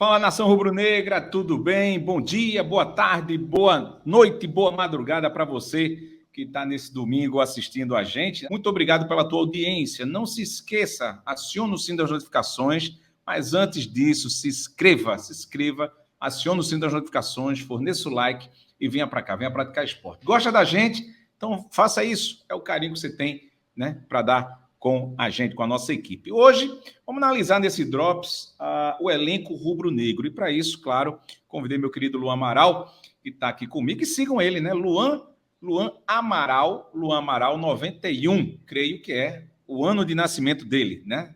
Fala, nação rubro-negra, tudo bem? Bom dia, boa tarde, boa noite, boa madrugada para você que está nesse domingo assistindo a gente. Muito obrigado pela tua audiência. Não se esqueça, acione o sino das notificações, mas antes disso, se inscreva, acione o sino das notificações, forneça o like e venha para cá, venha praticar esporte. Gosta da gente? Então faça isso, é o carinho que você tem, né, para dar com a gente, com a nossa equipe. Hoje, vamos analisar nesse Drops o elenco rubro-negro. E para isso, claro, convidei meu querido Luan Amaral, que está aqui comigo, e sigam ele, né? Luan Amaral 91, creio que é o ano de nascimento dele, né?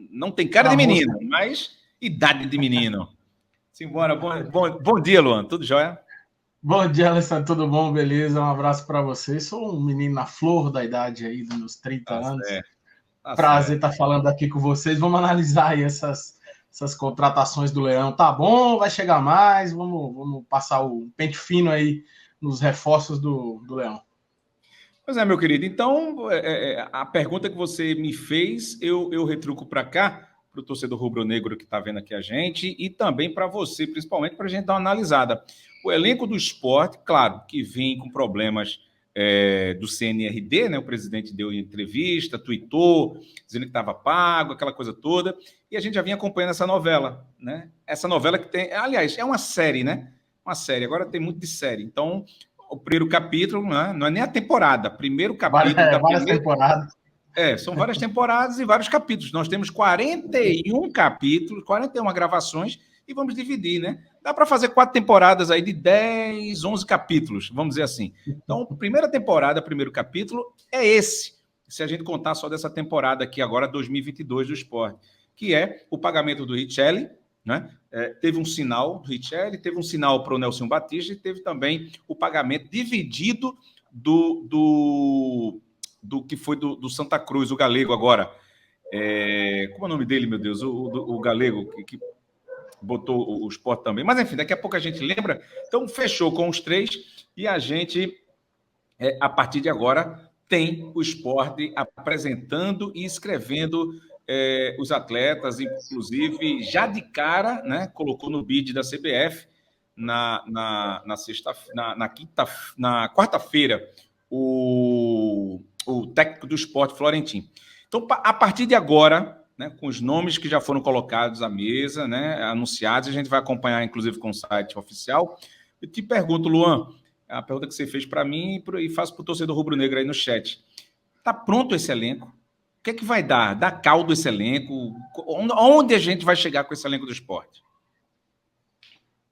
Não tem cara de menino, mas idade de menino. Simbora, bom dia, Luan, tudo jóia? Bom dia, Alessandro, tudo bom? Beleza? Um abraço para vocês. Sou um menino na flor da idade aí, dos meus 30 anos. Prazer estar falando aqui com vocês. Vamos analisar aí essas contratações do Leão. Tá bom? Vai chegar mais? Vamos passar o pente fino aí nos reforços do Leão. Pois é, meu querido. Então, a pergunta que você me fez, eu retruco para cá, para o torcedor rubro-negro que está vendo aqui a gente, e também para você, principalmente, para a gente dar uma analisada. O elenco do Sport, claro, que vem com problemas do CNRD, né? O presidente deu entrevista, tweetou, dizendo que estava pago, aquela coisa toda, e a gente já vinha acompanhando essa novela, né? Essa novela que tem, aliás, é uma série, né? Uma série, agora tem muito de série. Então, o primeiro capítulo, né? Não é nem a temporada, primeiro capítulo da várias temporadas. São várias temporadas e vários capítulos. Nós temos 41 capítulos, 41 gravações, e vamos dividir, né? Dá para fazer 4 temporadas aí de 10, 11 capítulos, vamos dizer assim. Então, primeira temporada, primeiro capítulo, é esse. Se a gente contar só dessa temporada aqui agora, 2022 do Sport, que é o pagamento do Richelli, né? Teve um sinal do Richelli, teve um sinal para o Nelson Batista e teve também o pagamento dividido do que foi do Santa Cruz, o Galego agora. Como é o nome dele, meu Deus? O Galego, que botou o Sport também. Mas, enfim, daqui a pouco a gente lembra. Então, fechou com os 3 e a gente, a partir de agora, tem o Sport apresentando e escrevendo os atletas, inclusive, já de cara, né, colocou no bid da CBF na quarta-feira o técnico do Sport, Florentino. Então, a partir de agora, né, com os nomes que já foram colocados à mesa, né, anunciados, a gente vai acompanhar, inclusive, com o site oficial. Eu te pergunto, Luan, a pergunta que você fez para mim e faço para o torcedor rubro-negro aí no chat. Está pronto esse elenco? O que é que vai dar? Dá caldo esse elenco? Onde a gente vai chegar com esse elenco do Sport?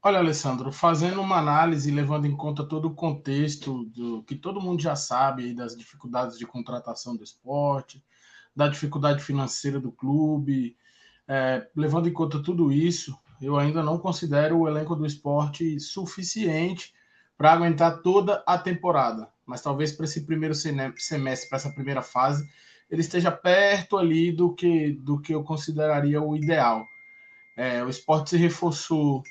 Olha, Alessandro, fazendo uma análise, levando em conta todo o contexto do que todo mundo já sabe, das dificuldades de contratação do Sport, da dificuldade financeira do clube, levando em conta tudo isso, eu ainda não considero o elenco do Sport suficiente para aguentar toda a temporada. Mas talvez para esse primeiro semestre, para essa primeira fase, ele esteja perto ali do que eu consideraria o ideal. O Sport se reforçou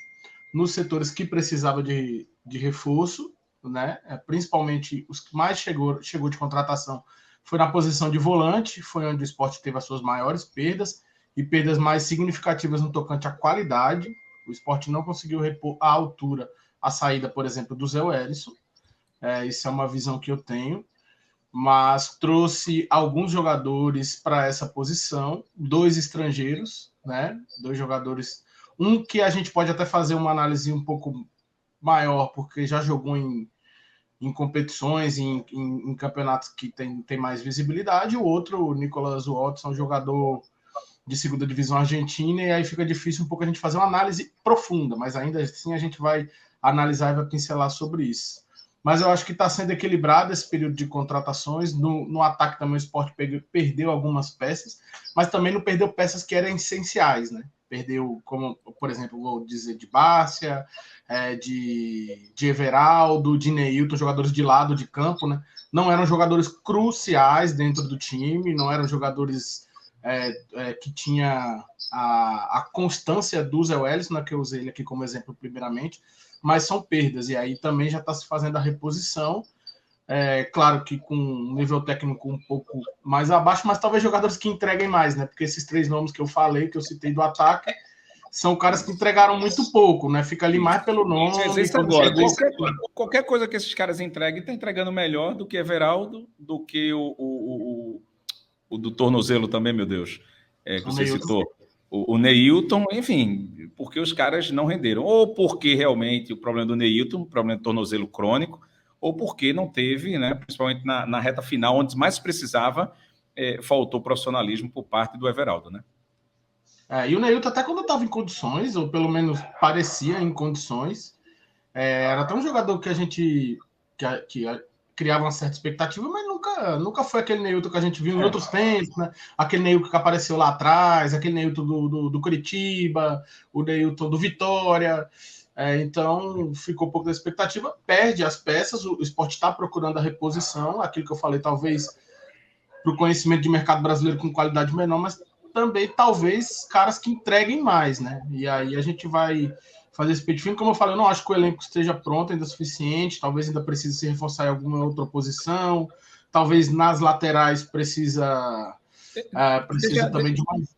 nos setores que precisava de reforço, né? Principalmente os que mais chegou de contratação foi na posição de volante, foi onde o Sport teve as suas maiores perdas e perdas mais significativas no tocante à qualidade. O Sport não conseguiu repor à altura a saída, por exemplo, do Zé Wellison. Isso é uma visão que eu tenho, mas trouxe alguns jogadores para essa posição, 2 estrangeiros, né? 2 jogadores, um que a gente pode até fazer uma análise um pouco maior, porque já jogou em competições, em campeonatos que tem mais visibilidade, o outro, o Nicolas Watson, jogador de segunda divisão argentina, e aí fica difícil um pouco a gente fazer uma análise profunda, mas ainda assim a gente vai analisar e vai pincelar sobre isso. Mas eu acho que está sendo equilibrado esse período de contratações. No ataque também o Sport perdeu algumas peças, mas também não perdeu peças que eram essenciais, né? Perdeu, como, por exemplo, vou dizer, de Bárcia, de Everaldo, de Neilton, jogadores de lado de campo, né? Não eram jogadores cruciais dentro do time, não eram jogadores que tinha a constância do Zé Wellison, né, que eu usei ele aqui como exemplo primeiramente, mas são perdas, e aí também já está se fazendo a reposição, claro que com um nível técnico um pouco mais abaixo, mas talvez jogadores que entreguem mais, né? Porque esses 3 nomes que eu falei, que eu citei do ataque, são caras que entregaram muito pouco, né? Fica ali mais pelo nome. Agora, qualquer coisa que esses caras entreguem, está entregando melhor do que Everaldo, do que o do tornozelo também, meu Deus, que você citou. O Neilton, enfim, porque os caras não renderam. Ou porque realmente o problema do Neilton, o problema do tornozelo crônico, ou porque não teve, né, principalmente na reta final, onde mais precisava, faltou profissionalismo por parte do Everaldo, né? E o Neilton, até quando estava em condições, ou pelo menos parecia em condições, era até um jogador que a gente que criava uma certa expectativa, mas nunca foi aquele Neilton que a gente viu em outros tempos, né? Aquele Neilton que apareceu lá atrás, aquele Neilton do Curitiba, o Neilton do Vitória. Então, ficou um pouco da expectativa, perde as peças, o Sport está procurando a reposição, aquilo que eu falei, talvez para o conhecimento de mercado brasileiro com qualidade menor, mas também talvez caras que entreguem mais, né? E aí a gente vai fazer esse pente fino. Como eu falei, eu não acho que o elenco esteja pronto ainda o suficiente, talvez ainda precise se reforçar em alguma outra posição, talvez nas laterais precisa também de mais.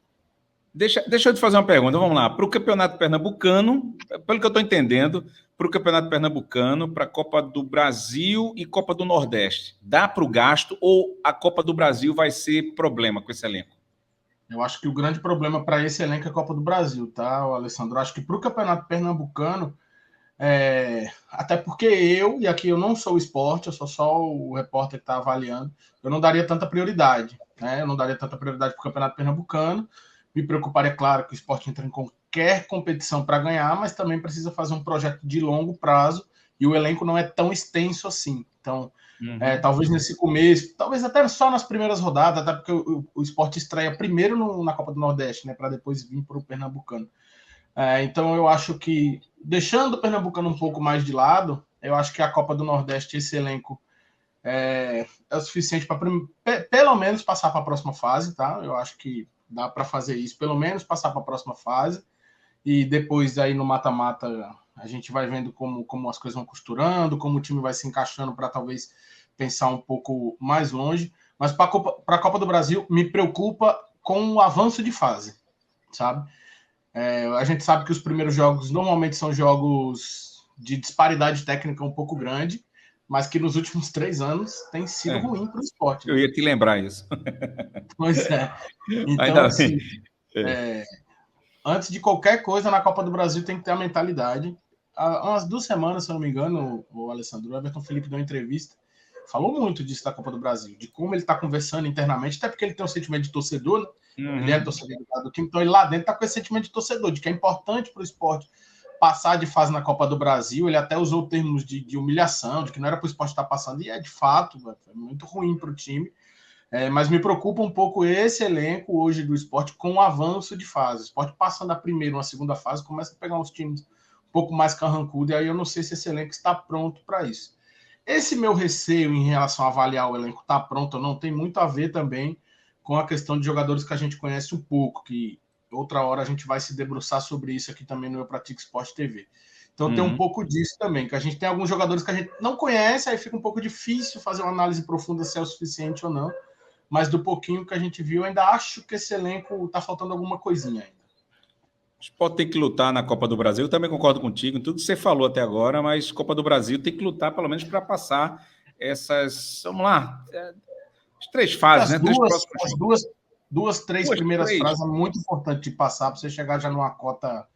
Deixa eu te fazer uma pergunta, vamos lá. Para o Campeonato Pernambucano, pelo que eu estou entendendo, para o Campeonato Pernambucano, para a Copa do Brasil e Copa do Nordeste, dá para o gasto ou a Copa do Brasil vai ser problema com esse elenco? Eu acho que o grande problema para esse elenco é a Copa do Brasil, tá, Alessandro? Eu acho que para o Campeonato Pernambucano, até porque e aqui eu não sou o Sport, eu sou só o repórter que está avaliando, eu não daria tanta prioridade, né? Eu não daria tanta prioridade para o Campeonato Pernambucano. Me preocuparia, claro, que o Sport entre em qualquer competição para ganhar, mas também precisa fazer um projeto de longo prazo e o elenco não é tão extenso assim. Então, talvez nesse começo, talvez até só nas primeiras rodadas, até porque o Sport estreia primeiro na Copa do Nordeste, né, para depois vir para o Pernambucano. Então, eu acho que, deixando o Pernambucano um pouco mais de lado, eu acho que a Copa do Nordeste, esse elenco, é o suficiente para, pelo menos, passar para a próxima fase, tá? Eu acho que dá para fazer isso, pelo menos passar para a próxima fase, e depois aí no mata-mata a gente vai vendo como as coisas vão costurando, como o time vai se encaixando para talvez pensar um pouco mais longe. Mas para a Copa do Brasil, me preocupa com o avanço de fase, sabe? A gente sabe que os primeiros jogos normalmente são jogos de disparidade técnica um pouco grande, mas que nos últimos 3 anos tem sido ruim para o Sport. Né? Eu ia te lembrar isso. Pois é. Então, assim, antes de qualquer coisa na Copa do Brasil tem que ter a mentalidade. Há umas 2 semanas, se eu não me engano, o Alessandro, o Everton Felipe deu uma entrevista, falou muito disso da Copa do Brasil, de como ele está conversando internamente, até porque ele tem um sentimento de torcedor, né? Ele é torcedor do time, então ele lá dentro está com esse sentimento de torcedor, de que é importante para o esporte passar de fase na Copa do Brasil. Ele até usou termos de humilhação, de que não era para o esporte estar passando, e de fato, é muito ruim para o time. Mas me preocupa um pouco esse elenco hoje do esporte com o avanço de fase. O esporte passando a primeira ou a segunda fase, começa a pegar uns times um pouco mais carrancudos, e aí eu não sei se esse elenco está pronto para isso. Esse meu receio em relação a avaliar o elenco está pronto ou não tem muito a ver também com a questão de jogadores que a gente conhece um pouco, que outra hora a gente vai se debruçar sobre isso aqui também no Eu Pratico Esporte TV. Então tem um pouco disso também, que a gente tem alguns jogadores que a gente não conhece, aí fica um pouco difícil fazer uma análise profunda se é o suficiente ou não, mas do pouquinho que a gente viu, ainda acho que esse elenco está faltando alguma coisinha ainda. O Sport tem que lutar na Copa do Brasil, eu também concordo contigo em tudo que você falou até agora, mas Copa do Brasil tem que lutar pelo menos para passar essas, vamos lá, as 3 fases, né? Duas, três primeiras fases é muito importante de passar para você chegar já numa cota.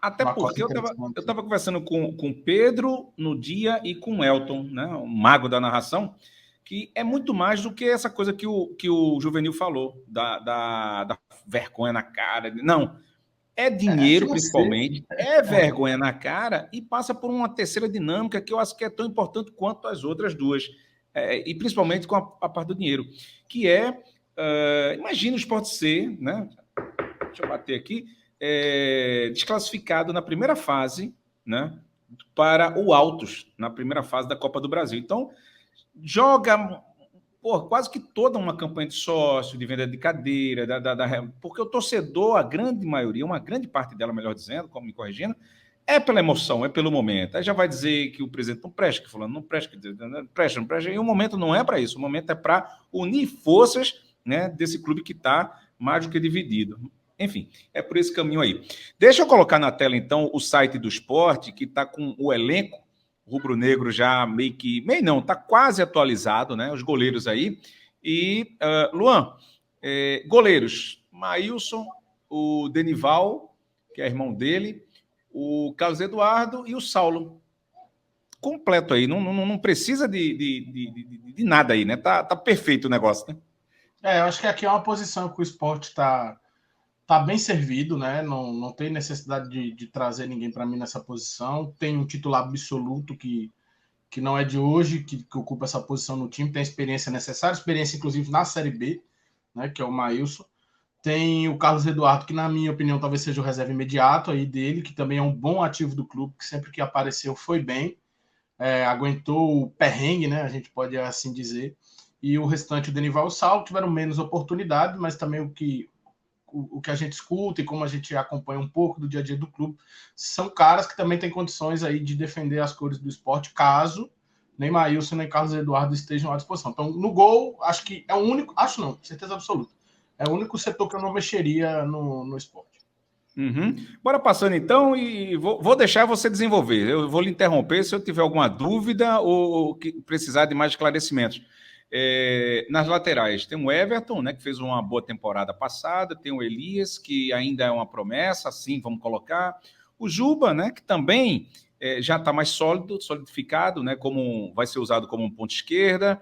Até porque eu estava conversando com o Pedro no dia e com o Elton, né? O mago da narração, que é muito mais do que essa coisa que o Juvenil falou, da vergonha na cara. Não, é dinheiro, principalmente, vergonha na cara e passa por uma terceira dinâmica que eu acho que é tão importante quanto as outras duas, e principalmente com a parte do dinheiro, que imagina o Sport C, né? Deixa eu bater aqui, desclassificado na primeira fase, né? Para o Altos, na primeira fase da Copa do Brasil. Então, joga quase que toda uma campanha de sócio, de venda de cadeira, porque o torcedor, a grande maioria, uma grande parte dela, melhor dizendo, como me corrigindo, é pela emoção, é pelo momento. Aí já vai dizer que o presidente não presta, que fulano não presta, que não presta. E o momento não é para isso, o momento é para unir forças, né, desse clube que está mais do que dividido. Enfim, é por esse caminho aí. Deixa eu colocar na tela, então, o site do Sport, que está com o elenco rubro-negro já meio não, está quase atualizado, né? Os goleiros aí. E, Luan, goleiros, Maílson, o Denival, que é irmão dele, o Carlos Eduardo e o Saulo. Completo aí, não precisa de nada aí, né? Tá perfeito o negócio, né? Eu acho que aqui é uma posição que o Sport está bem servido, né? Não tem necessidade de trazer ninguém para mim nessa posição. Tem um titular absoluto que não é de hoje, que ocupa essa posição no time, tem a experiência necessária, experiência inclusive na Série B, né? Que é o Maílson. Tem o Carlos Eduardo, que na minha opinião talvez seja o reserva imediato aí dele, que também é um bom ativo do clube, que sempre que apareceu foi bem, aguentou o perrengue, né? A gente pode assim dizer. E o restante, o Denival e o Saulo, tiveram menos oportunidade, mas também o que a gente escuta e como a gente acompanha um pouco do dia a dia do clube, são caras que também têm condições aí de defender as cores do esporte, caso nem Maílson nem Carlos Eduardo estejam à disposição. Então, no gol, acho que é o único, acho não, certeza absoluta, é o único setor que eu não mexeria no esporte. Uhum. Bora passando então e vou deixar você desenvolver. Eu vou lhe interromper se eu tiver alguma dúvida ou que precisar de mais esclarecimentos. Nas laterais, tem o Everton, né, que fez uma boa temporada passada, tem o Elias, que ainda é uma promessa, assim vamos colocar. O Juba, né, que também já está mais solidificado, né, vai ser usado como um ponto esquerda.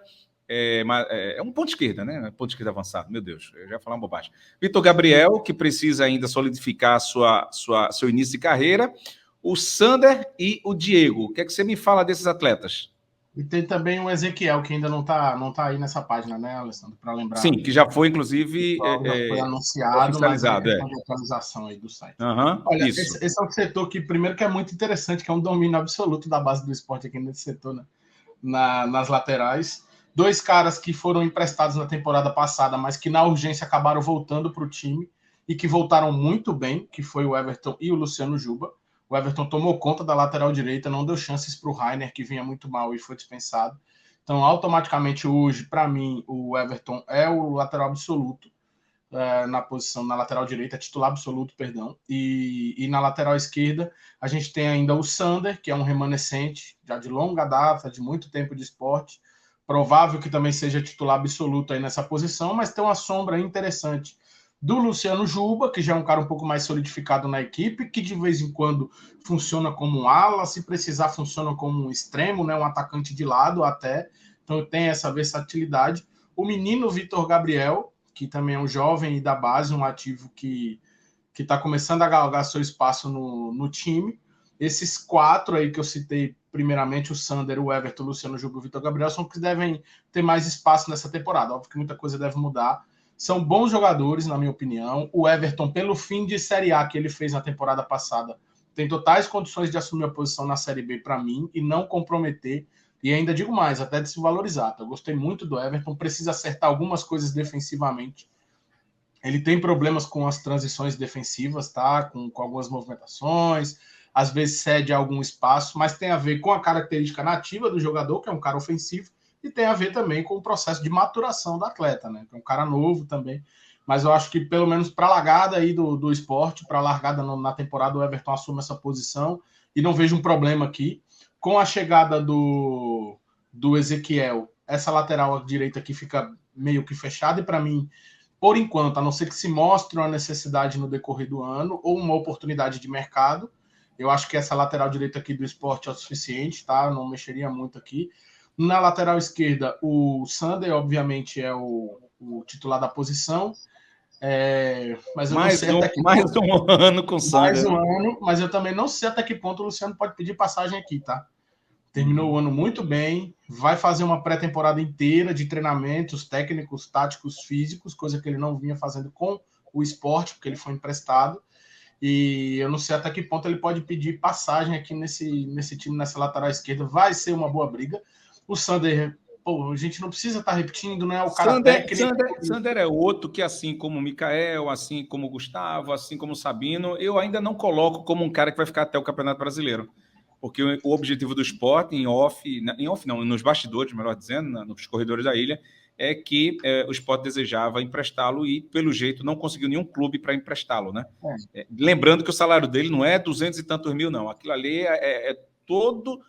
É um ponto esquerda, né? Ponto esquerda avançado, meu Deus, eu já ia falar uma bobagem. Vitor Gabriel, que precisa ainda solidificar seu início de carreira. O Sander e o Diego. O que é que você me fala desses atletas? E tem também o Ezequiel, que ainda não tá aí nessa página, né, Alessandro? Para lembrar. Sim, que já foi, inclusive, já foi anunciado, mas é questão de atualização aí do site. Olha, esse é um setor que, primeiro, que é muito interessante, que é um domínio absoluto da base do esporte aqui nesse setor, né? Nas laterais. 2 caras que foram emprestados na temporada passada, mas que na urgência acabaram voltando para o time e que voltaram muito bem, que foi o Everton e o Luciano Juba. O Everton tomou conta da lateral direita, não deu chances para o Rainer, que vinha muito mal e foi dispensado. Então, automaticamente, hoje, para mim, o Everton é o lateral absoluto na posição, na lateral direita, titular absoluto, perdão. E na lateral esquerda, a gente tem ainda o Sander, que é um remanescente, já de longa data, de muito tempo de esporte. Provável que também seja titular absoluto aí nessa posição, mas tem uma sombra interessante do Luciano Juba, que já é um cara um pouco mais solidificado na equipe, que de vez em quando funciona como um ala, se precisar funciona como um extremo, né, um atacante de lado até, então tem essa versatilidade. O menino Vitor Gabriel, que também é um jovem e da base, um ativo que está começando a galgar seu espaço no time. Esses 4 aí que eu citei, primeiramente o Sander, o Everton, o Luciano Juba e o Vitor Gabriel, são que devem ter mais espaço nessa temporada. Óbvio que muita coisa deve mudar. São bons jogadores, na minha opinião. O Everton, pelo fim de Série A que ele fez na temporada passada, tem totais condições de assumir a posição na Série B para mim e não comprometer. E ainda digo mais, até de se valorizar. Eu gostei muito do Everton, precisa acertar algumas coisas defensivamente. Ele tem problemas com as transições defensivas, tá? Com algumas movimentações, às vezes cede algum espaço, mas tem a ver com a característica nativa do jogador, que é um cara ofensivo, e tem a ver também com o processo de maturação do atleta, né? Que é um cara novo também. Mas eu acho que, pelo menos para a largada aí do esporte, para a largada na temporada, o Everton assume essa posição e não vejo um problema aqui. Com a chegada do Ezequiel, essa lateral direita aqui fica meio que fechada, e para mim, por enquanto, a não ser que se mostre uma necessidade no decorrer do ano ou uma oportunidade de mercado, eu acho que essa lateral direita aqui do esporte é o suficiente, tá? Eu não mexeria muito aqui. Na lateral esquerda, o Sander, obviamente, é o titular da posição. Mas eu não sei até que mais ponto, um ano com o Sander. Mais um ano, mas eu também não sei até que ponto o Luciano pode pedir passagem aqui, tá? Terminou o ano muito bem, vai fazer uma pré-temporada inteira de treinamentos técnicos, táticos, físicos, coisa que ele não vinha fazendo com o esporte, porque ele foi emprestado. E eu não sei até que ponto ele pode pedir passagem aqui nesse time, nessa lateral esquerda. Vai ser uma boa briga. O Sander, pô, a gente não precisa estar repetindo, né? O cara técnico. Sander é outro que, assim como o Mikael, assim como o Gustavo, assim como o Sabino, eu ainda não coloco como um cara que vai ficar até o Campeonato Brasileiro. porque o objetivo do Sport, em off não, nos bastidores, melhor dizendo, nos corredores da ilha, é que o Sport desejava emprestá-lo e, pelo jeito, não conseguiu nenhum clube para emprestá-lo, né? Lembrando que o salário dele não é 200 e tantos mil, não. Aquilo ali é tudo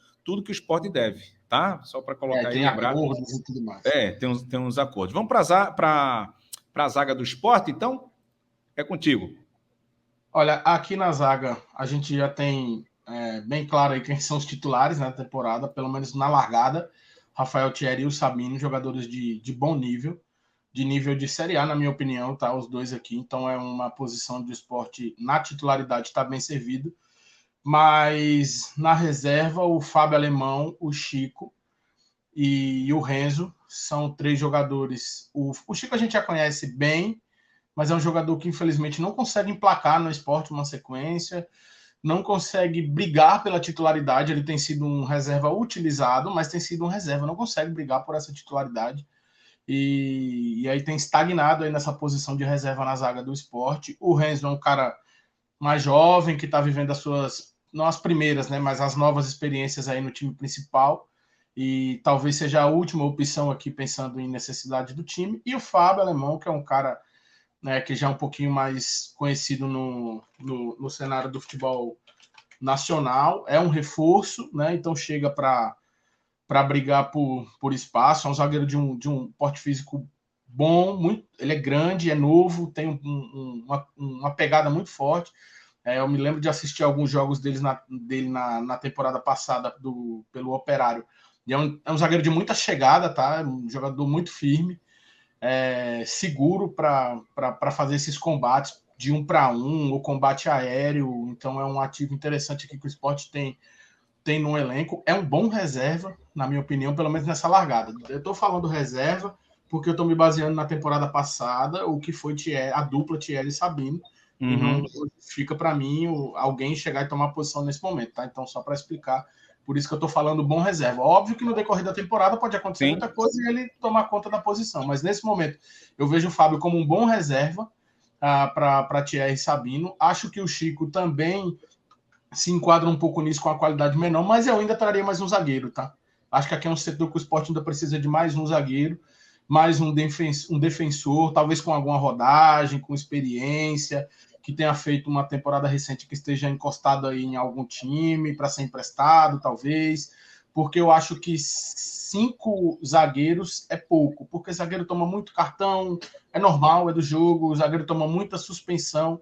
que o Sport deve, tá? Só para colocar tem e lembrar. Acordos e tudo mais. Tem uns acordos. Vamos para a zaga do Sport, então? É contigo. Olha, aqui na zaga, a gente já tem bem claro aí quem são os titulares na temporada, pelo menos na largada. Rafael Thierry e o Sabino, jogadores de bom nível, de nível de Série A, na minha opinião, tá? Os dois aqui. Então é uma posição de Sport na titularidade está bem servido. Mas na reserva, o Fábio Alemão, o Chico e o Renzo são 3 jogadores. O Chico a gente já conhece bem, mas é um jogador que infelizmente não consegue emplacar no Sport uma sequência, não consegue brigar pela titularidade. Ele tem sido um reserva utilizado, mas tem sido um reserva, não consegue brigar por essa titularidade. E aí tem estagnado aí nessa posição de reserva na zaga do Sport. O Renzo é um cara mais jovem que está vivendo as suas, não as primeiras, né, mas as novas experiências aí no time principal. E talvez seja a última opção aqui, pensando em necessidade do time. E o Fábio Alemão, que é um cara, né, que já é um pouquinho mais conhecido no cenário do futebol nacional, é um reforço, né? Então chega para brigar por espaço. É um zagueiro de um porte físico bom, ele é grande, é novo, tem uma pegada muito forte. Eu me lembro de assistir alguns jogos dele na temporada passada pelo Operário. E é um zagueiro de muita chegada, tá? Um jogador muito firme, seguro para fazer esses combates de 1 para 1, ou combate aéreo. Então é um ativo interessante aqui que o Sport tem no elenco. É um bom reserva, na minha opinião, pelo menos nessa largada. Eu estou falando reserva porque eu estou me baseando na temporada passada, o que foi a dupla Thierry e Sabino. E não fica para mim alguém chegar e tomar posição nesse momento, tá? Então, só para explicar, por isso que eu estou falando bom reserva. Óbvio que no decorrer da temporada pode acontecer muita coisa e ele tomar conta da posição, mas nesse momento eu vejo o Fábio como um bom reserva para Thierry e Sabino. Acho que o Chico também se enquadra um pouco nisso, com a qualidade menor, mas eu ainda traria mais um zagueiro, tá? Acho que aqui é um setor que o Sport ainda precisa de mais um zagueiro, mais um defensor, talvez com alguma rodagem, com experiência, que tenha feito uma temporada recente, que esteja encostado aí em algum time para ser emprestado, talvez, porque eu acho que 5 zagueiros é pouco, porque o zagueiro toma muito cartão, é normal, é do jogo, o zagueiro toma muita suspensão.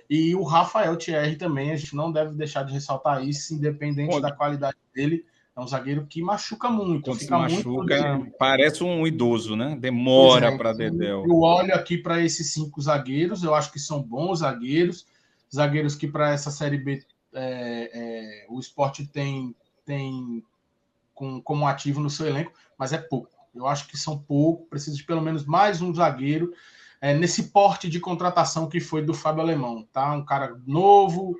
E o Rafael Thierry também, a gente não deve deixar de ressaltar isso, independente da qualidade dele. É um zagueiro que machuca muito. Quando se machuca, parece um idoso, né? Demora para Dedéu. Eu olho aqui para esses 5 zagueiros, eu acho que são bons zagueiros que para essa Série B o Sport tem como ativo no seu elenco, mas é pouco. Eu acho que são pouco, precisa de pelo menos mais um zagueiro nesse porte de contratação que foi do Fábio Alemão, tá? Um cara novo,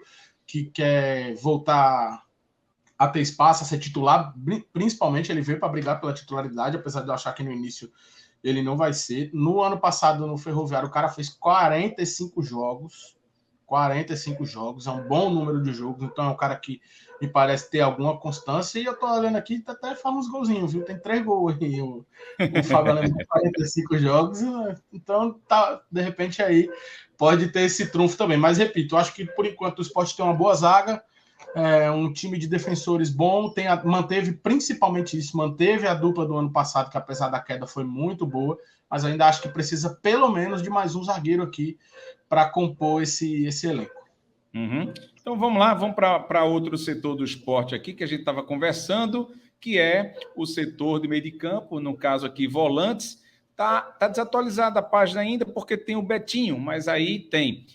que quer voltar a ter espaço, a ser titular, principalmente ele veio para brigar pela titularidade, apesar de eu achar que no início ele não vai ser. No ano passado, no Ferroviário, o cara fez 45 jogos, é um bom número de jogos, então é um cara que me parece ter alguma constância, e eu tô olhando aqui, até faz uns golzinhos, viu? Tem 3 gols aí, o Fábio Alemão, 45 jogos, então tá, de repente aí pode ter esse trunfo também, mas repito, eu acho que por enquanto o Sport tem uma boa zaga, um time de defensores bom, manteve principalmente isso, manteve a dupla do ano passado, que apesar da queda foi muito boa, mas ainda acho que precisa pelo menos de mais um zagueiro aqui para compor esse elenco. Então vamos lá, vamos para outro setor do esporte aqui que a gente estava conversando, que é o setor de meio de campo, no caso aqui volantes. Tá desatualizada a página ainda porque tem o Betinho, mas aí tem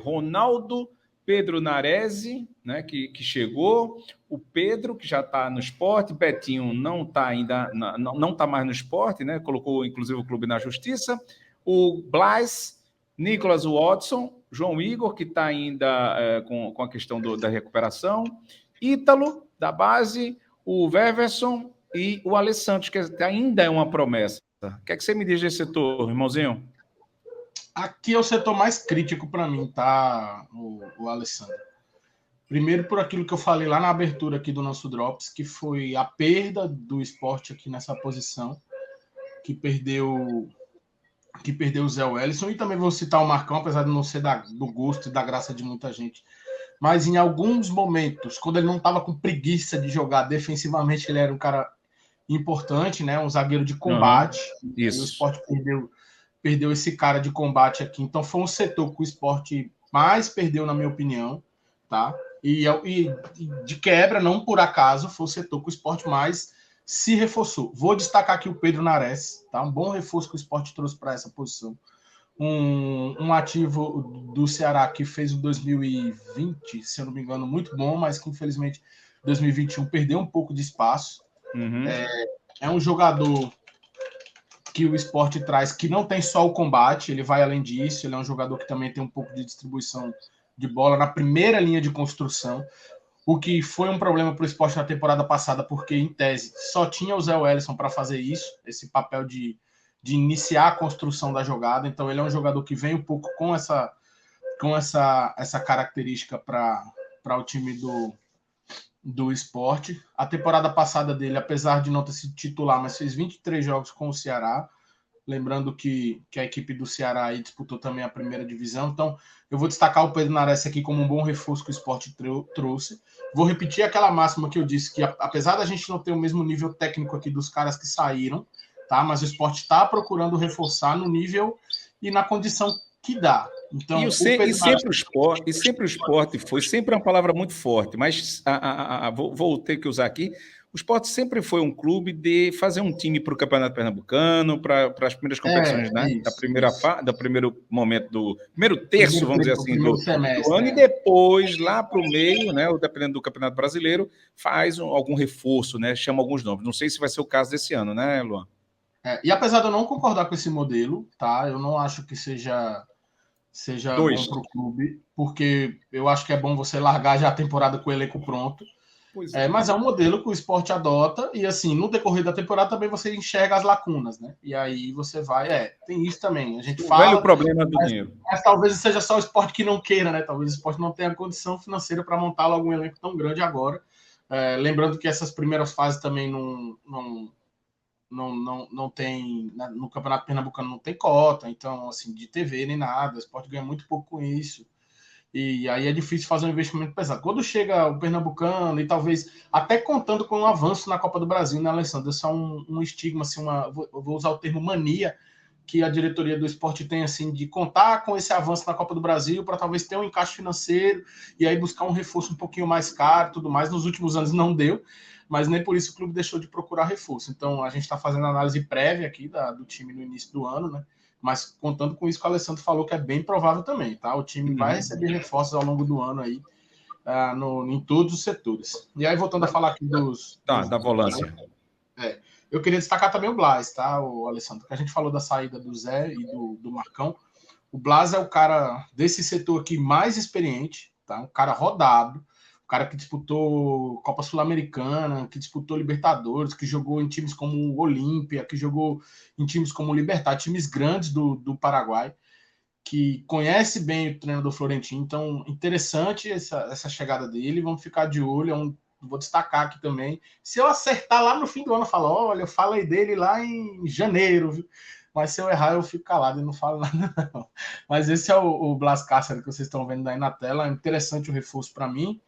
Ronaldo, Pedro Narese, né, que chegou, o Pedro, que já está no esporte, Betinho não está ainda, não está mais no esporte, né, colocou inclusive o clube na justiça, o Blas, Nicolas Watson, João Igor, que está ainda com a questão da recuperação, Ítalo, da base, o Weverson e o Alessandro, que ainda é uma promessa. O que é que você me diz desse setor, irmãozinho? Aqui é o setor mais crítico para mim, tá, o Alessandro? Primeiro por aquilo que eu falei lá na abertura aqui do nosso Drops, que foi a perda do Sport aqui nessa posição, que perdeu o Zé Wellison, e também vou citar o Marcão, apesar de não ser do gosto e da graça de muita gente. Mas em alguns momentos, quando ele não estava com preguiça de jogar defensivamente, ele era um cara importante, né? Um zagueiro de combate. E o Sport perdeu esse cara de combate aqui. Então foi um setor que o Sport mais perdeu, na minha opinião, tá? E de quebra, não por acaso, foi o setor que o Sport mais se reforçou. Vou destacar aqui o Pedro Nares, tá? Um bom reforço que o Sport trouxe para essa posição. Um ativo do Ceará que fez o 2020, se eu não me engano, muito bom, mas que infelizmente 2021 perdeu um pouco de espaço. Uhum. É um jogador que o Sport traz que não tem só o combate, ele vai além disso, ele é um jogador que também tem um pouco de distribuição de bola na primeira linha de construção, o que foi um problema para o Sport na temporada passada, porque em tese só tinha o Zé Wellison para fazer isso, esse papel de iniciar a construção da jogada. Então ele é um jogador que vem um pouco com essa característica para o time do Sport. A temporada passada dele, apesar de não ter sido titular, mas fez 23 jogos com o Ceará. Lembrando que a equipe do Ceará aí disputou também a primeira divisão. Então, eu vou destacar o Pedro Nares aqui como um bom reforço que o Sport trouxe. Vou repetir aquela máxima que eu disse, que apesar da gente não ter o mesmo nível técnico aqui dos caras que saíram, tá? Mas o Sport está procurando reforçar no nível e na condição que dá. Então, sempre o esporte foi sempre uma palavra muito forte, mas vou ter que usar aqui. O Sport sempre foi um clube de fazer um time para o Campeonato Pernambucano, para as primeiras competições, né? Do primeiro momento, do primeiro terço, vamos dizer assim, do ano, e depois, lá para o meio, né? Dependendo do Campeonato Brasileiro, faz algum reforço, né? Chama alguns nomes. Não sei se vai ser o caso desse ano, né, Luan? E apesar de eu não concordar com esse modelo, tá? Eu não acho que seja bom para o clube, porque eu acho que é bom você largar já a temporada com o elenco pronto. Mas é um modelo que o Sport adota, e assim, no decorrer da temporada também você enxerga as lacunas, né? E aí você vai, tem isso também. A gente fala. Velho problema do dinheiro. Mas talvez seja só o Sport que não queira, né? Talvez o Sport não tenha condição financeira para montar algum elenco tão grande agora. Lembrando que essas primeiras fases também não tem, no Campeonato Pernambucano não tem cota, então, assim, de TV nem nada, o Sport ganha muito pouco com isso. E aí é difícil fazer um investimento pesado. Quando chega o Pernambucano, e talvez até contando com um avanço na Copa do Brasil, né, Alessandro? Isso é um estigma, assim, vou usar o termo mania, que a diretoria do Sport tem, assim, de contar com esse avanço na Copa do Brasil para talvez ter um encaixe financeiro e aí buscar um reforço um pouquinho mais caro e tudo mais. Nos últimos anos não deu, mas nem por isso o clube deixou de procurar reforço. Então a gente está fazendo análise prévia aqui do time no início do ano, né? Mas contando com isso que o Alessandro falou, que é bem provável também, tá? O time vai receber reforços ao longo do ano aí, em todos os setores. E aí, voltando a falar aqui da volância. Eu queria destacar também o Blas, tá, o Alessandro? Que a gente falou da saída do Zé e do Marcão. O Blas é o cara desse setor aqui mais experiente, tá? Um cara rodado, um cara que disputou Copa Sul-Americana, que disputou Libertadores, que jogou em times como o Olímpia, que jogou em times como o Libertad, times grandes do Paraguai, que conhece bem o treinador Florentino. Então, interessante essa chegada dele. Vamos ficar de olho. Vou destacar aqui também. Se eu acertar lá no fim do ano, eu falo, olha, eu falei dele lá em janeiro, viu? Mas se eu errar, eu fico calado e não falo nada, não. Mas esse é o Blas Cáceres que vocês estão vendo aí na tela. É interessante o reforço para mim,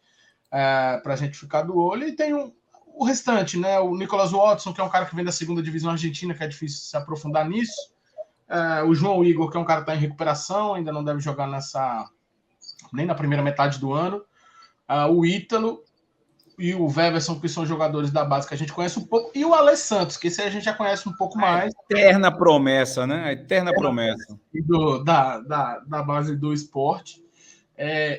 para a gente ficar do olho. E tem o restante, né? O Nicolas Watson, que é um cara que vem da segunda divisão argentina, que é difícil se aprofundar nisso. O João Igor, que é um cara que está em recuperação, ainda não deve jogar nem na primeira metade do ano. O Ítalo e o Weverson, que são jogadores da base que a gente conhece um pouco, e o Alex Santos, que esse aí a gente já conhece um pouco mais. Eterna promessa, né? A eterna promessa. Da base do esporte.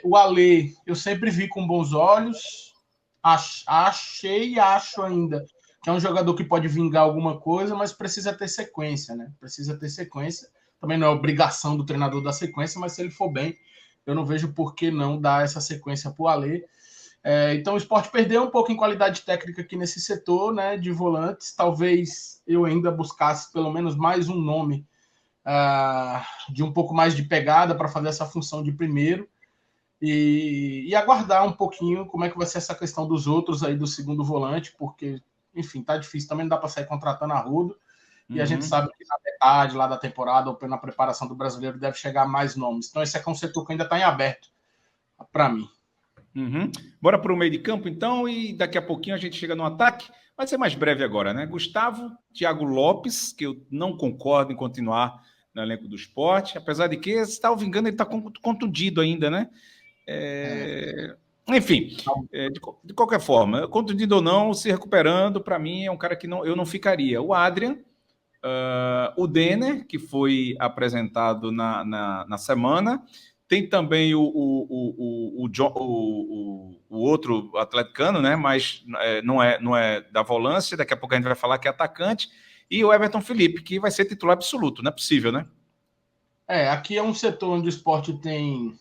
O Ale, eu sempre vi com bons olhos, achei e acho ainda que é um jogador que pode vingar alguma coisa, mas precisa ter sequência, né? Precisa ter sequência. Também não é obrigação do treinador dar sequência, mas se ele for bem, eu não vejo por que não dar essa sequência para o Ale. Então o Sport perdeu um pouco em qualidade técnica aqui nesse setor, né, de volantes. Talvez eu ainda buscasse pelo menos mais um nome de um pouco mais de pegada para fazer essa função de primeiro. e aguardar um pouquinho como é que vai ser essa questão dos outros aí do segundo volante, porque, enfim, tá difícil. Também não dá para sair contratando a rodo. E a gente sabe que na metade lá da temporada, ou na preparação do brasileiro, deve chegar mais nomes. Então, esse é um setor que ainda está em aberto, para mim. Bora para o meio de campo, então, e daqui a pouquinho a gente chega no ataque. Vai ser mais breve agora, né? Gustavo, Thiago Lopes, que eu não concordo em continuar no elenco do Sport, apesar de que, se está me engano, ele está contundido ainda, né? Enfim, de qualquer forma, contundido ou não, se recuperando, para mim é um cara que eu não ficaria. O Adrian, o Denner, que foi apresentado na semana, tem também o outro atleticano, né? Mas não é da volância, daqui a pouco a gente vai falar que é atacante, e o Everton Felipe, que vai ser titular absoluto, não é possível, né? Aqui é um setor onde o Sport tem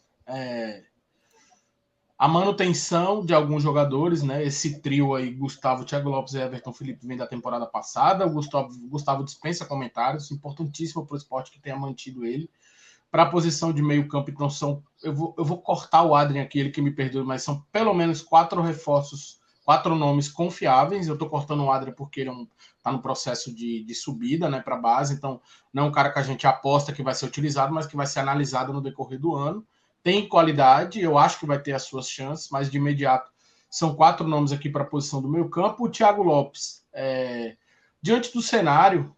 a manutenção de alguns jogadores, né? Esse trio aí, Gustavo, Thiago Lopes e Everton Felipe, vem da temporada passada. O Gustavo dispensa comentários, importantíssimo para o Sport que tenha mantido ele. Para a posição de meio campo, então eu vou cortar o Adrian aqui, ele que me perdoe, mas são pelo menos 4 reforços, 4 nomes confiáveis. Eu estou cortando o Adrian porque ele está no processo de subida, né, para a base, então não é um cara que a gente aposta que vai ser utilizado, mas que vai ser analisado no decorrer do ano. Tem qualidade, eu acho que vai ter as suas chances, mas de imediato são 4 nomes aqui para a posição do meio campo. O Thiago Lopes, diante do cenário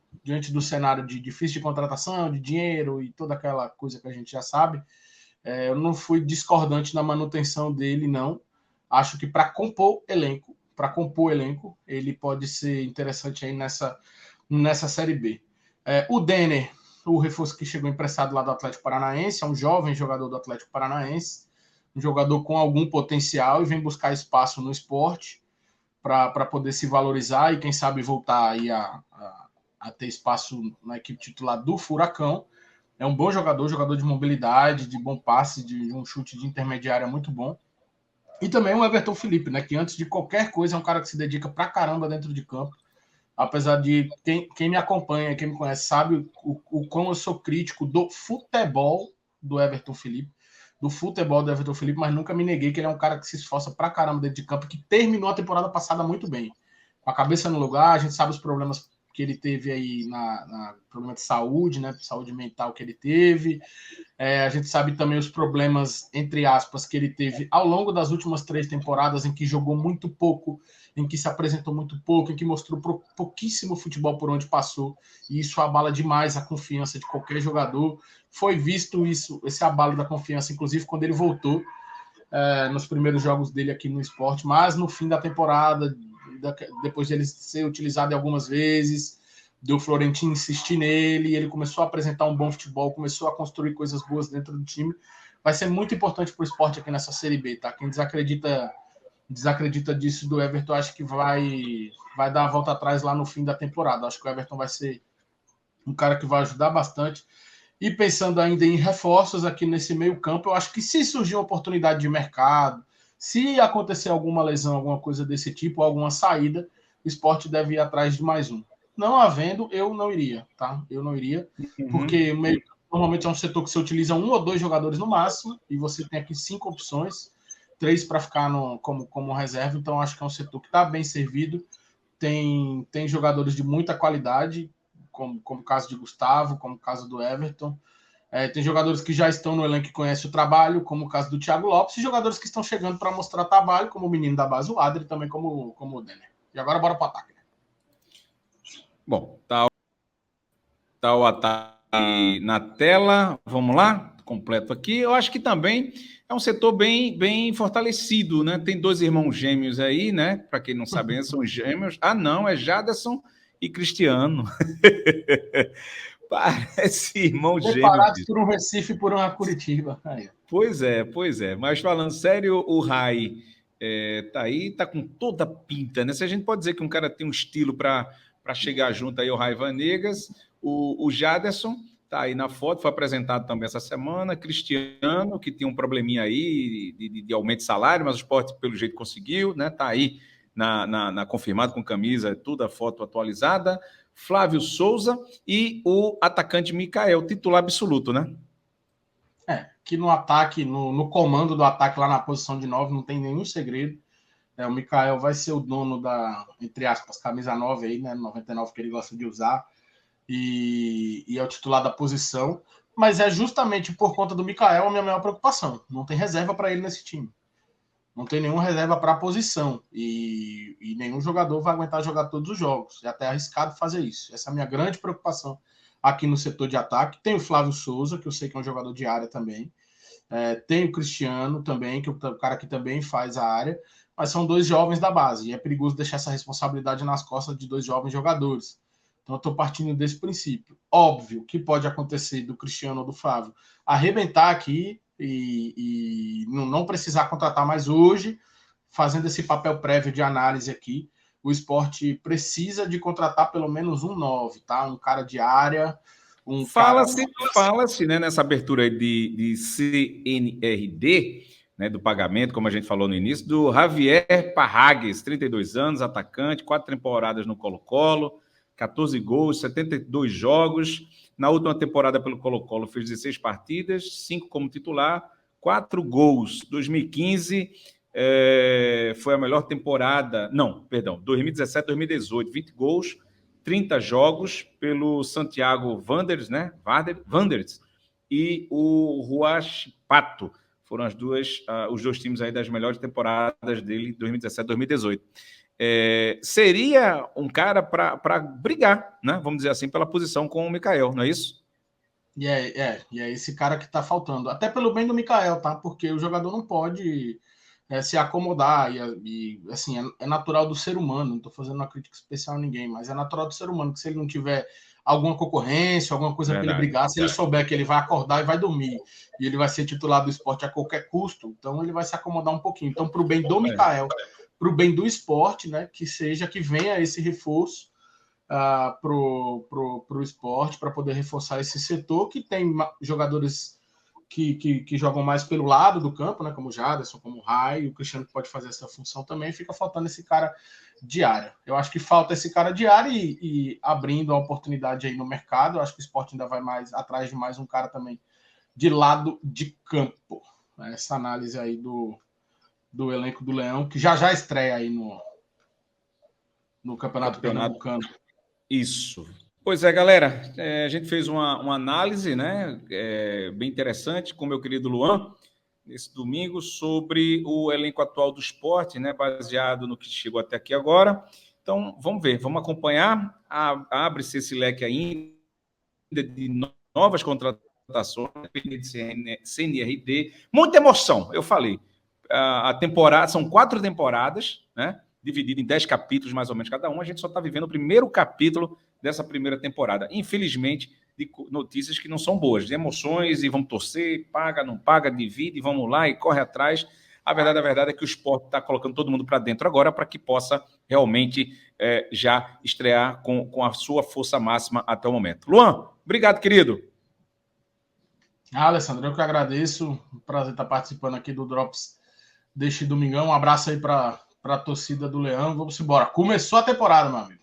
de difícil de contratação, de dinheiro e toda aquela coisa que a gente já sabe, eu não fui discordante na manutenção dele, não. Acho que para compor elenco, ele pode ser interessante aí nessa Série B. O Denner, o reforço que chegou emprestado lá do Atlético Paranaense, é um jovem jogador do Atlético Paranaense, um jogador com algum potencial e vem buscar espaço no esporte para poder se valorizar e quem sabe voltar aí a ter espaço na equipe titular do Furacão. É um bom jogador de mobilidade, de bom passe, de um chute de intermediária muito bom. E também o Everton Felipe, né, que antes de qualquer coisa é um cara que se dedica pra caramba dentro de campo. Apesar de quem me acompanha, quem me conhece, sabe o quão eu sou crítico do futebol do Everton Felipe, mas nunca me neguei que ele é um cara que se esforça pra caramba dentro de campo, que terminou a temporada passada muito bem. Com a cabeça no lugar, a gente sabe os problemas que ele teve aí problema de saúde, né? Saúde mental que ele teve. A gente sabe também os problemas, entre aspas, que ele teve ao longo das últimas 3 temporadas, em que jogou muito pouco, em que se apresentou muito pouco, em que mostrou pouquíssimo futebol por onde passou. E isso abala demais a confiança de qualquer jogador. Foi visto esse abalo da confiança, inclusive, quando ele voltou nos primeiros jogos dele aqui no Sport, mas no fim da temporada, depois de ele ser utilizado algumas vezes, do Florentino insistir nele, ele começou a apresentar um bom futebol, começou a construir coisas boas dentro do time. Vai ser muito importante para o Sport aqui nessa Série B, tá? Quem desacredita disso do Everton, acho que vai dar a volta atrás lá no fim da temporada. Acho que o Everton vai ser um cara que vai ajudar bastante. E pensando ainda em reforços aqui nesse meio campo, eu acho que se surgir uma oportunidade de mercado, se acontecer alguma lesão, alguma coisa desse tipo, alguma saída, o Sport deve ir atrás de mais um. Não havendo, eu não iria, tá? Eu não iria, porque o meio normalmente é um setor que você utiliza 1 ou 2 jogadores no máximo, e você tem aqui 5 opções, 3 para ficar como reserva, então acho que é um setor que está bem servido, tem jogadores de muita qualidade, como o caso de Gustavo, como o caso do Everton. Tem jogadores que já estão no elenco e conhecem o trabalho, como o caso do Thiago Lopes, e jogadores que estão chegando para mostrar trabalho, como o menino da base, o Adri, também como o Denner. E agora bora para o ataque. Bom, tá o ataque na tela. Vamos lá? Completo aqui. Eu acho que também é um setor bem fortalecido, né? Tem 2 irmãos gêmeos aí, né? Para quem não sabe, são gêmeos. Ah, não, é Jaderson e Cristiano. Parece irmão gêmeo. Separados por um Recife e por uma Curitiba. Aí. Pois é. Mas falando sério, o Rai tá aí, tá com toda a pinta, né? Se a gente pode dizer que um cara tem um estilo para chegar junto aí ao Rai Vanegas, o Jaderson tá aí na foto, foi apresentado também essa semana. Cristiano, que tinha um probleminha aí de aumento de salário, mas o Sport, pelo jeito, conseguiu, né? Tá aí confirmado com camisa, tudo a foto atualizada. Flávio Souza e o atacante Mikael, titular absoluto, né? que no ataque, no comando do ataque lá na posição de 9, não tem nenhum segredo. O Mikael vai ser o dono da, entre aspas, camisa 9 aí, né? 99 que ele gosta de usar. E é o titular da posição. Mas é justamente por conta do Mikael a minha maior preocupação. Não tem reserva para ele nesse time. Não tem nenhuma reserva para a posição. E nenhum jogador vai aguentar jogar todos os jogos. É até arriscado fazer isso. Essa é a minha grande preocupação aqui no setor de ataque. Tem o Flávio Souza, que eu sei que é um jogador de área também. Tem o Cristiano também, que é o cara que também faz a área. Mas são 2 jovens da base. E é perigoso deixar essa responsabilidade nas costas de 2 jovens jogadores. Então eu estou partindo desse princípio. Óbvio que pode acontecer do Cristiano ou do Flávio arrebentar aqui e não precisar contratar mais hoje, fazendo esse papel prévio de análise aqui. O Sport precisa de contratar pelo menos um 9, tá? Um cara de área. Fala-se, né, nessa abertura aí de CNRD, né, do pagamento, como a gente falou no início, do Javier Parragues, 32 anos, atacante, 4 temporadas no Colo-Colo, 14 gols, 72 jogos. Na última temporada pelo Colo-Colo fez 16 partidas, 5 como titular, 4 gols. 2015 foi a melhor temporada... Não, perdão, 2017, 2018, 20 gols, 30 jogos pelo Santiago Wanderers, né? Wanderers e o Huachipato. Foram os 2 times aí das melhores temporadas dele, 2017, 2018. Seria um cara para brigar, né? Vamos dizer assim, pela posição com o Mikael, não é isso? E é esse cara que está faltando. Até pelo bem do Mikael, tá? Porque o jogador não pode se acomodar. E assim, é natural do ser humano. Não estou fazendo uma crítica especial a ninguém, mas é natural do ser humano que se ele não tiver alguma concorrência, alguma coisa para ele brigar, se ele souber que ele vai acordar e vai dormir, e ele vai ser titular do Sport a qualquer custo, então ele vai se acomodar um pouquinho. Então, para o bem do Mikael, para o bem do Sport, né, que venha esse reforço pro Sport, para poder reforçar esse setor, que tem jogadores que jogam mais pelo lado do campo, né, como o Jaderson, como o Rai, o Cristiano pode fazer essa função também, fica faltando esse cara de área. Eu acho que falta esse cara de área e abrindo a oportunidade aí no mercado, eu acho que o Sport ainda vai mais atrás de mais um cara também de lado de campo. Essa análise aí do elenco do Leão, que já estreia aí no Campeonato Pernambucano. Isso. Pois é, galera, a gente fez uma análise, né, bem interessante com o meu querido Luan, nesse domingo, sobre o elenco atual do Sport, né, baseado no que chegou até aqui agora. Então, vamos ver, vamos acompanhar. Abre-se esse leque ainda de novas contratações, de CNRD. Muita emoção, eu falei. A temporada, são 4 temporadas, né, dividido em 10 capítulos, mais ou menos, cada um. A gente só está vivendo o primeiro capítulo dessa primeira temporada. Infelizmente, de notícias que não são boas, de emoções, e vamos torcer, paga, não paga, divide, vamos lá e corre atrás. A verdade é que o Sport está colocando todo mundo para dentro agora para que possa realmente já estrear com a sua força máxima até o momento. Luan, obrigado, querido. Alessandro, eu que agradeço. Um prazer estar participando aqui do Drops deste domingão. Um abraço aí para a torcida do Leão. Vamos embora. Começou a temporada, meu amigo.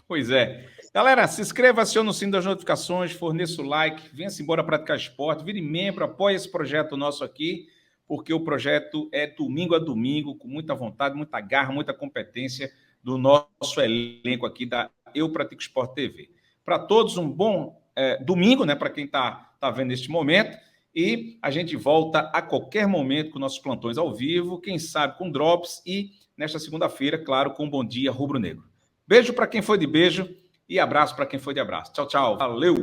Pois é. Galera, se inscreva, acione o sino das notificações, forneça o like, venha-se embora praticar esporte, vire membro, apoie esse projeto nosso aqui, porque o projeto é domingo a domingo, com muita vontade, muita garra, muita competência do nosso elenco aqui da Eu Pratico Esporte TV. Para todos, um bom domingo, né, para quem está vendo neste momento, e a gente volta a qualquer momento com nossos plantões ao vivo, quem sabe com Drops, e nesta segunda-feira, claro, com Bom Dia Rubro Negro. Beijo para quem foi de beijo e abraço para quem foi de abraço. Tchau, tchau. Valeu!